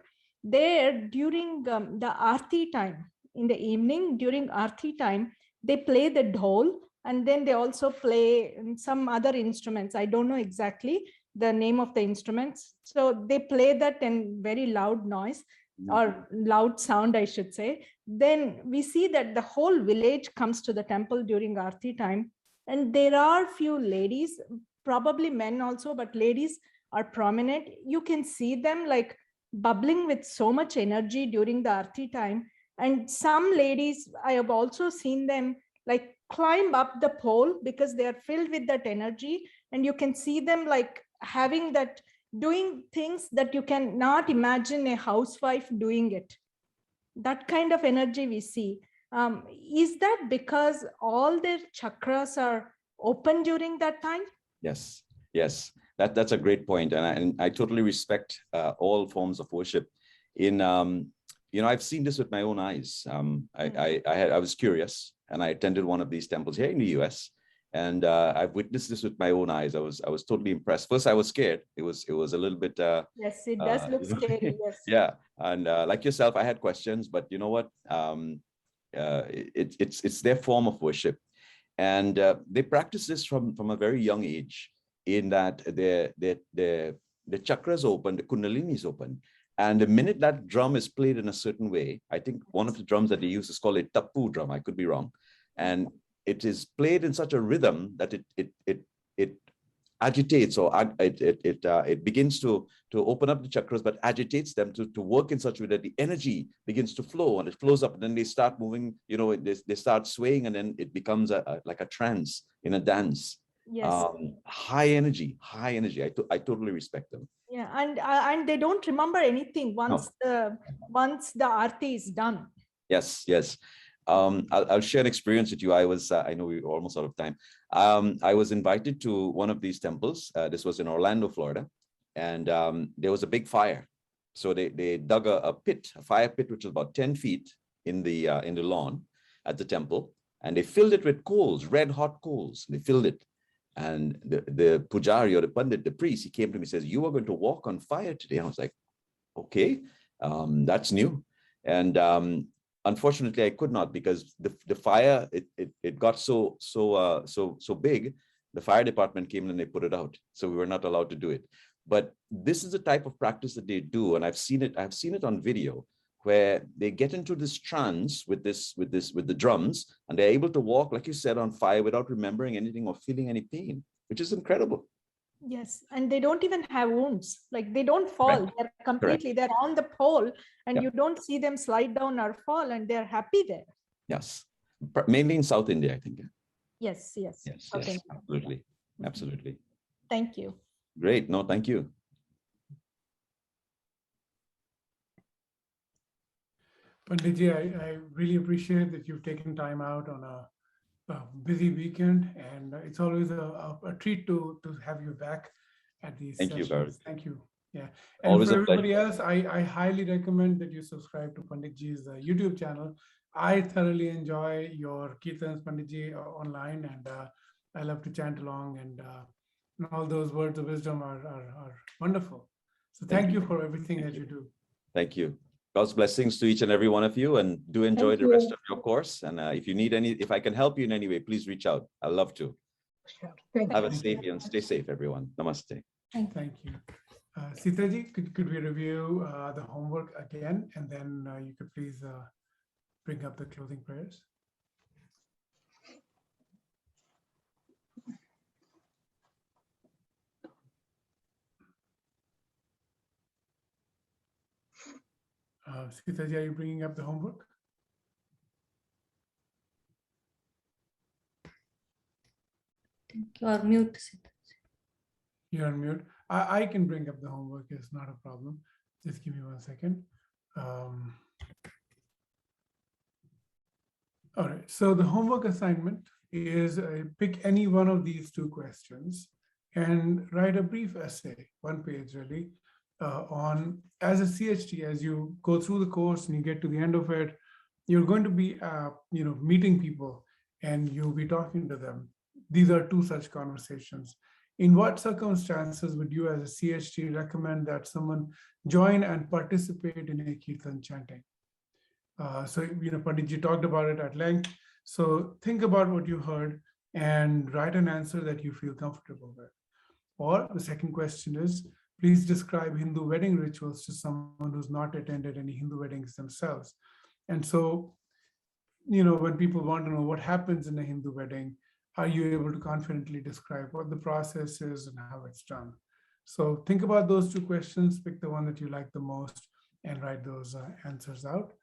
There, during the Aarti time, in the evening, during Aarti time, they play the dhol, and then they also play some other instruments. I don't know exactly the name of the instruments. So they play that in very loud noise, or loud sound, I should say. Then we see that the whole village comes to the temple during Aarti time. And there are few ladies, probably men also, but ladies are prominent. You can see them like bubbling with so much energy during the Aarti time. And some ladies, I have also seen them like climb up the pole because they are filled with that energy. And you can see them like having that, doing things that you cannot imagine a housewife doing it. That kind of energy we see. Is that because all their chakras are open during that time? Yes, yes, that's a great point, and I totally respect all forms of worship. In I've seen this with my own eyes. I was curious, and I attended one of these temples here in the U.S., and I've witnessed this with my own eyes. I was totally impressed. First, I was scared. It was a little bit. Yes, it does look scary. Yes. Yeah, and like yourself, I had questions, but you know what? It's their form of worship. And they practice this from a very young age, in that the chakras open, the kundalini is open. And the minute that drum is played in a certain way, I think one of the drums that they use is called a tapu drum. I could be wrong. And it is played in such a rhythm that it agitates, or it begins to open up the chakras, but agitates them to work in such a way that the energy begins to flow, and it flows up, and then they start moving, they start swaying, and then it becomes like a trance in a dance. Yes. High energy. I totally respect them. Yeah, and they don't remember anything once the aarti is done. Yes. I'll share an experience with you. I know we're almost out of time. I was invited to one of these temples. This was in Orlando, Florida, and there was a big fire. So they dug a fire pit, which was about 10 feet in the lawn at the temple, and they filled it with coals, red hot coals. They filled it, and the pujari, or the pandit, the priest, he came to me and says, "You are going to walk on fire today." And I was like, "Okay, that's new." And unfortunately, I could not, because the fire, it got so big. The fire department came and they put it out, so we were not allowed to do it. But this is the type of practice that they do, and I've seen it on video, where they get into this trance with the drums, and they're able to walk, like you said, on fire without remembering anything or feeling any pain, which is incredible. Yes, and they don't even have wounds. Like, they don't fall. Correct. They're completely, they're on the pole, and you don't see them slide down or fall, and they're happy there. Yes, mainly in South India, I think. Yes. Okay. Absolutely. Thank you. Great. No, thank you. Panditji, I really appreciate that you've taken time out on a busy weekend, and it's always a treat to have you back at these sessions. Thank you, Thank you. Yeah, and always for a everybody pleasure. else, I highly recommend that you subscribe to Panditji's YouTube channel. I thoroughly enjoy your Kirtans, Panditji, online, and I love to chant along, and all those words of wisdom are wonderful. So thank you for everything that you do. Thank you. God's blessings to each and every one of you, and do enjoy the rest of your course. And if you need if I can help you in any way, please reach out. I'd love to. Sure. Thank Have you. a safe and stay safe, everyone. Namaste. Thank you. Sitaji, could we review the homework again, and then you could please bring up the closing prayers? Sitaji, are you bringing up the homework? You are mute, Sitaji. You're on mute. I can bring up the homework. It's not a problem. Just give me 1 second. All right. So the homework assignment is pick any one of these 2 questions and write a brief essay, 1 page really, on, as a CHT, as you go through the course and you get to the end of it, you're going to be meeting people, and you'll be talking to them. These are 2 such conversations. In what circumstances would you, as a CHT, recommend that someone join and participate in a Kirtan chanting? So, Panditji talked about it at length. So think about what you heard and write an answer that you feel comfortable with. Or the second question is, please describe Hindu wedding rituals to someone who's not attended any Hindu weddings themselves. And so, when people want to know what happens in a Hindu wedding, are you able to confidently describe what the process is and how it's done? So think about those 2 questions, pick the one that you like the most, and write those answers out.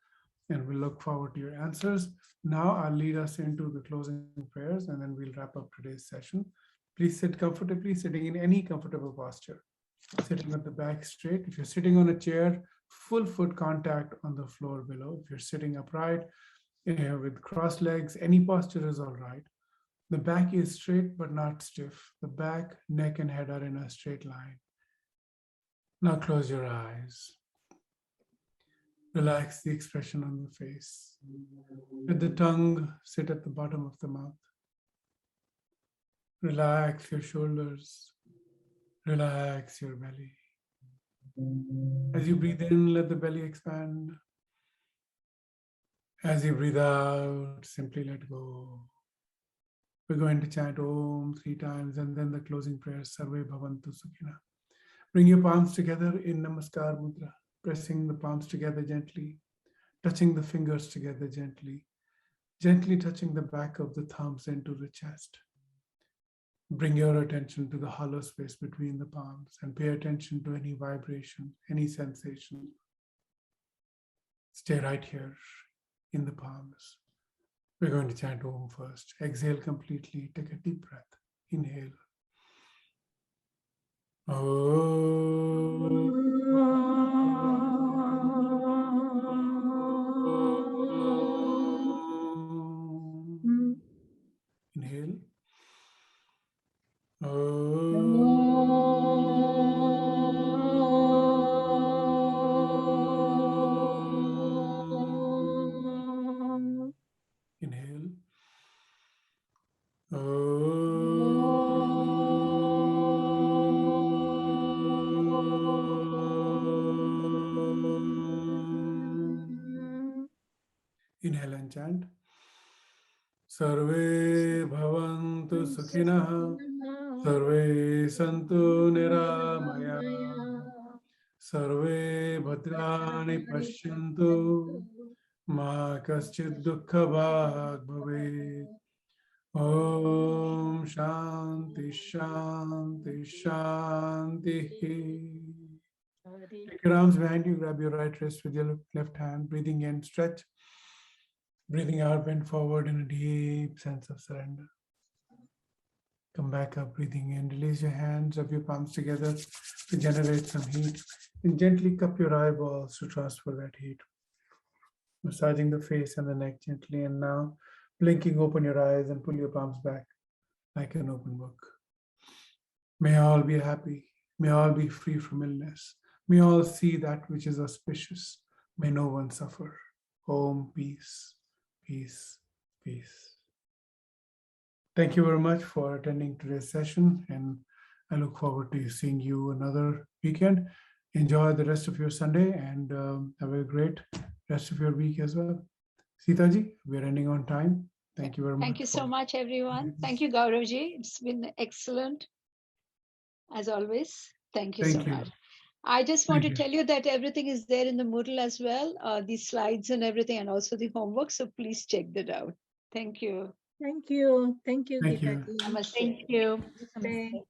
and we'll look forward to your answers. Now I'll lead us into the closing prayers, and then we'll wrap up today's session. Please sit comfortably, sitting in any comfortable posture. Sitting with the back straight. If you're sitting on a chair, full foot contact on the floor below. If you're sitting upright with crossed legs, any posture is all right. The back is straight but not stiff. The back, neck, and head are in a straight line. Now close your eyes. Relax the expression on the face. Let the tongue sit at the bottom of the mouth. Relax your shoulders. Relax your belly. As you breathe in, let the belly expand. As you breathe out, simply let go. We're going to chant Om 3 times, and then the closing prayer, Sarve Bhavantu Sukhina. Bring your palms together in Namaskar Mudra, pressing the palms together gently, touching the fingers together gently, gently touching the back of the thumbs into the chest. Bring your attention to the hollow space between the palms and pay attention to any vibration, any sensation. Stay right here in the palms. We're going to chant Om first. Exhale completely. Take a deep breath. Inhale. Inhale. Inhale. Inhale and chant. Sarve bhavantu sukhinah, sarve santu niramaya, sarve bhadrani pashyantu, ma kaschid dukkha bhag bhavet. Om Shanti Shanti Shanti. Take your arms behind you, grab your right wrist with your left hand, breathing in, stretch. Breathing out, bend forward in a deep sense of surrender. Come back up, breathing in, release your hands, rub your palms together to generate some heat, and gently cup your eyeballs to transfer that heat. Massaging the face and the neck gently, and now blinking, open your eyes and pull your palms back like an open book. May all be happy. May all be free from illness. May all see that which is auspicious. May no one suffer. Om, peace, peace, peace. Thank you very much for attending today's session, and I look forward to seeing you another weekend. Enjoy the rest of your Sunday, and have a great rest of your week as well. Sitaji, we're ending on time. Thank you very much. Thank you so much, everyone. Thank you, Gauravji. It's been excellent, as always. Thank you so much. I just want to tell you that everything is there in the Moodle as well, the slides and everything, and also the homework. So please check that out. Thank you. Thank you. Thank you, Thank Gita you. ji. Namaste. Thank you. Namaste.